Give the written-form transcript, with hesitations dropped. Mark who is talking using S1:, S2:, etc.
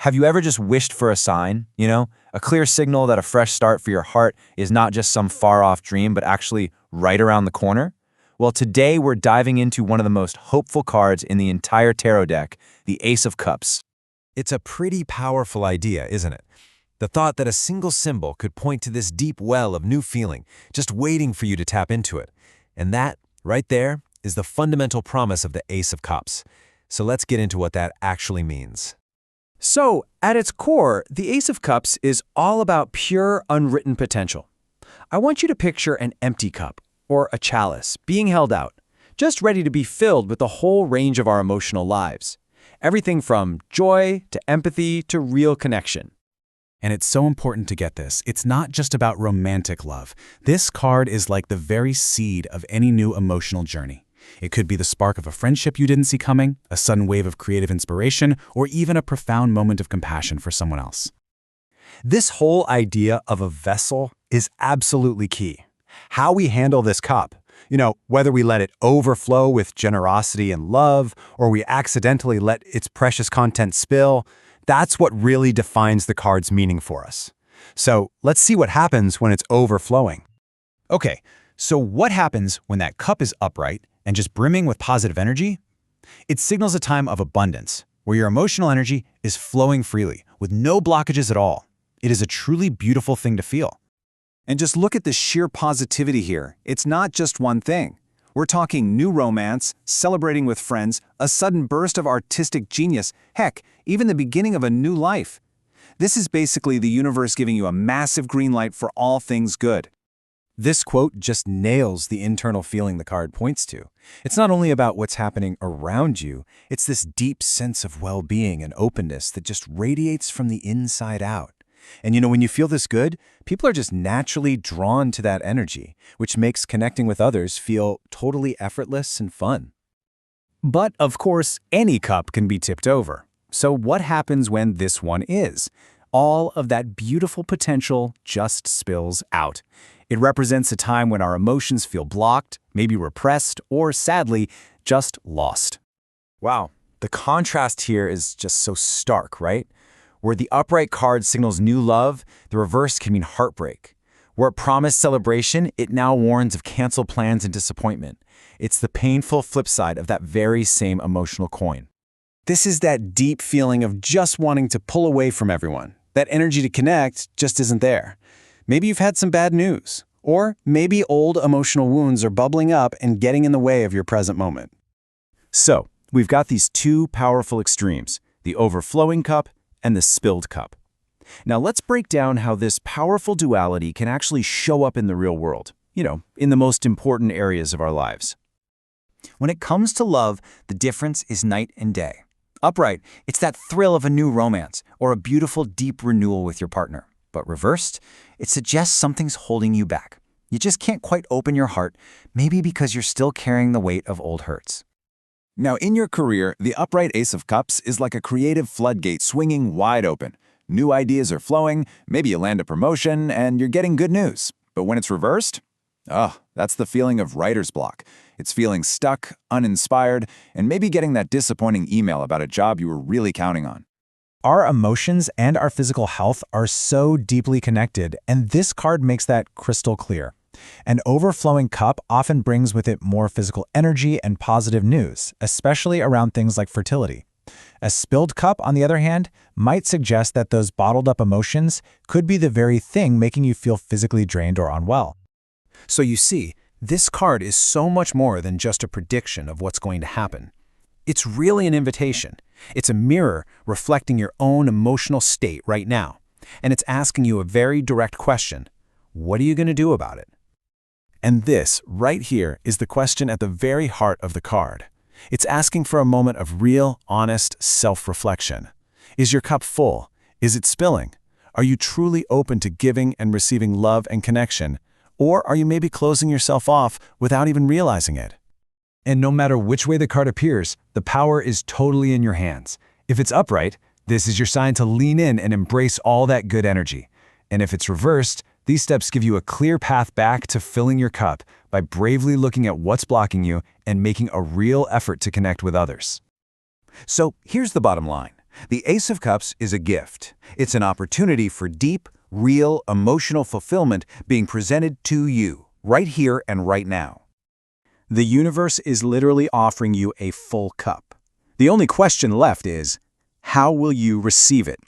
S1: Have you ever just wished for a sign, a clear signal that a fresh start for your heart is not just some far-off dream, but actually right around the corner? Well, today we're diving into one of the most hopeful cards in the entire tarot deck, the Ace of Cups.
S2: It's a pretty powerful idea, isn't it? The thought that a single symbol could point to this deep well of new feeling, just waiting for you to tap into it. And that, right there, is the fundamental promise of the Ace of Cups. So let's get into what that actually means.
S3: So, at its core, the Ace of Cups is all about pure, unwritten potential. I want you to picture an empty cup, or a chalice, being held out, just ready to be filled with the whole range of our emotional lives. Everything from joy to empathy to real connection.
S4: And it's so important to get this. It's not just about romantic love. This card is like the very seed of any new emotional journey. It could be the spark of a friendship you didn't see coming, a sudden wave of creative inspiration, or even a profound moment of compassion for someone else.
S5: This whole idea of a vessel is absolutely key. How we handle this cup, whether we let it overflow with generosity and love, or we accidentally let its precious content spill, that's what really defines the card's meaning for us. So let's see what happens when it's overflowing.
S1: Okay, so what happens when that cup is upright and just brimming with positive energy? It signals a time of abundance, where your emotional energy is flowing freely, with no blockages at all. It is a truly beautiful thing to feel.
S6: And just look at the sheer positivity here. It's not just one thing. We're talking new romance, celebrating with friends, a sudden burst of artistic genius, heck, even the beginning of a new life. This is basically the universe giving you a massive green light for all things good.
S5: This quote just nails the internal feeling the card points to. It's not only about what's happening around you, it's this deep sense of well-being and openness that just radiates from the inside out. And when you feel this good, people are just naturally drawn to that energy, which makes connecting with others feel totally effortless and fun.
S3: But, of course, any cup can be tipped over. So what happens when this one is? All of that beautiful potential just spills out. It represents a time when our emotions feel blocked, maybe repressed, or sadly, just lost.
S1: Wow, the contrast here is just so stark, right? Where the upright card signals new love, the reverse can mean heartbreak. Where it promised celebration, it now warns of canceled plans and disappointment. It's the painful flip side of that very same emotional coin.
S3: This is that deep feeling of just wanting to pull away from everyone. That energy to connect just isn't there. Maybe you've had some bad news, or maybe old emotional wounds are bubbling up and getting in the way of your present moment.
S1: So, we've got these two powerful extremes, the overflowing cup and the spilled cup. Now let's break down how this powerful duality can actually show up in the real world, in the most important areas of our lives. When it comes to love, the difference is night and day. Upright, it's that thrill of a new romance or a beautiful, deep renewal with your partner. But reversed, it suggests something's holding you back. You just can't quite open your heart, maybe because you're still carrying the weight of old hurts.
S6: Now, in your career, the upright Ace of Cups is like a creative floodgate swinging wide open. New ideas are flowing, maybe you land a promotion, and you're getting good news. But when it's reversed, that's the feeling of writer's block. It's feeling stuck, uninspired, and maybe getting that disappointing email about a job you were really counting on.
S5: Our emotions and our physical health are so deeply connected, and this card makes that crystal clear. An overflowing cup often brings with it more physical energy and positive news, especially around things like fertility. A spilled cup, on the other hand, might suggest that those bottled-up emotions could be the very thing making you feel physically drained or unwell.
S3: So you see, this card is so much more than just a prediction of what's going to happen. It's really an invitation. It's a mirror reflecting your own emotional state right now. And it's asking you a very direct question. What are you going to do about it? And this, right here, is the question at the very heart of the card. It's asking for a moment of real, honest self-reflection. Is your cup full? Is it spilling? Are you truly open to giving and receiving love and connection? Or are you maybe closing yourself off without even realizing it?
S5: And no matter which way the card appears, the power is totally in your hands. If it's upright, this is your sign to lean in and embrace all that good energy. And if it's reversed, these steps give you a clear path back to filling your cup by bravely looking at what's blocking you and making a real effort to connect with others.
S1: So here's the bottom line. The Ace of Cups is a gift. It's an opportunity for deep, real, emotional fulfillment being presented to you, right here and right now.
S3: The universe is literally offering you a full cup. The only question left is, how will you receive it?